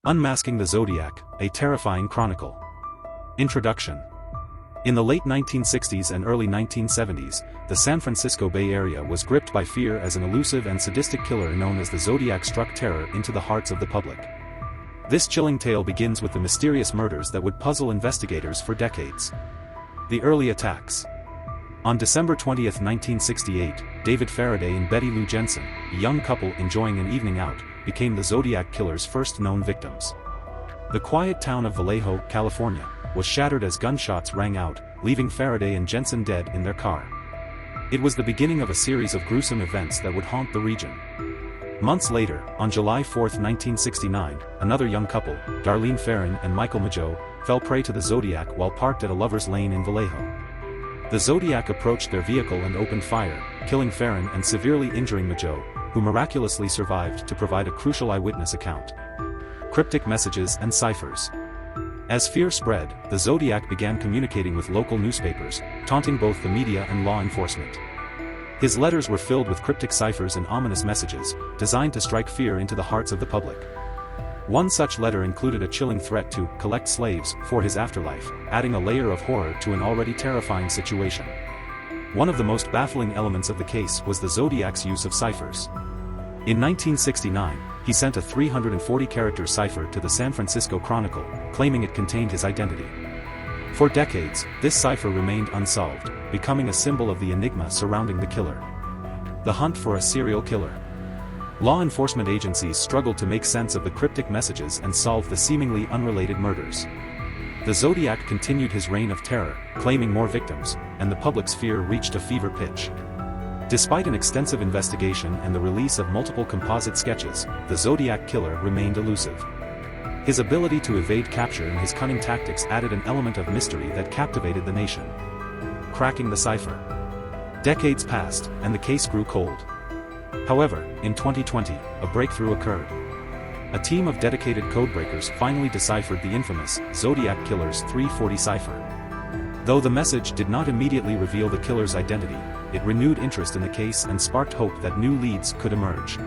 Unmasking the Zodiac, a terrifying chronicle. Introduction. In the late 1960s and early 1970s, the San Francisco Bay Area was gripped by fear as an elusive and sadistic killer known as the Zodiac struck terror into the hearts of the public. This chilling tale begins with the mysterious murders that would puzzle investigators for decades. The early attacks. On December 20, 1968, David Faraday and Betty Lou Jensen, a young couple enjoying an evening out, became the Zodiac Killer's first known victims. The quiet town of Vallejo, California, was shattered as gunshots rang out, leaving Faraday and Jensen dead in their car. It was the beginning of a series of gruesome events that would haunt the region. Months later, on July 4, 1969, another young couple, Darlene Ferrin and Michael Mageau, fell prey to the Zodiac while parked at a lover's lane in Vallejo. The Zodiac approached their vehicle and opened fire, killing Ferrin and severely injuring Mageau, who miraculously survived to provide a crucial eyewitness account. Cryptic messages and ciphers. As fear spread, the Zodiac began communicating with local newspapers, taunting both the media and law enforcement. His letters were filled with cryptic ciphers and ominous messages, designed to strike fear into the hearts of the public. One such letter included a chilling threat to collect slaves for his afterlife, adding a layer of horror to an already terrifying situation. One of the most baffling elements of the case was the Zodiac's use of ciphers. In 1969, he sent a 340-character cipher to the San Francisco Chronicle, claiming it contained his identity. For decades, this cipher remained unsolved, becoming a symbol of the enigma surrounding the killer. The hunt for a serial killer. Law enforcement agencies struggled to make sense of the cryptic messages and solve the seemingly unrelated murders. The Zodiac continued his reign of terror, claiming more victims, and the public's fear reached a fever pitch. Despite an extensive investigation and the release of multiple composite sketches, the Zodiac Killer remained elusive. His ability to evade capture and his cunning tactics added an element of mystery that captivated the nation. Cracking the cipher. Decades passed, and the case grew cold. However, in 2020, a breakthrough occurred. A team of dedicated codebreakers finally deciphered the infamous Zodiac Killer's 340 cipher. Though the message did not immediately reveal the killer's identity, it renewed interest in the case and sparked hope that new leads could emerge.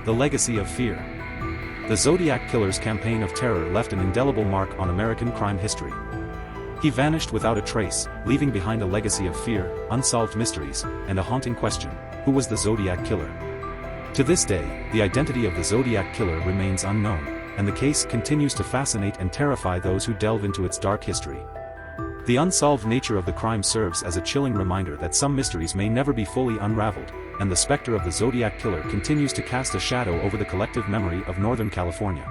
The legacy of fear. The Zodiac Killer's campaign of terror left an indelible mark on American crime history. He vanished without a trace, leaving behind a legacy of fear, unsolved mysteries, and a haunting question: who was the Zodiac Killer? To this day, the identity of the Zodiac Killer remains unknown, and the case continues to fascinate and terrify those who delve into its dark history. The unsolved nature of the crime serves as a chilling reminder that some mysteries may never be fully unraveled, and the specter of the Zodiac Killer continues to cast a shadow over the collective memory of Northern California.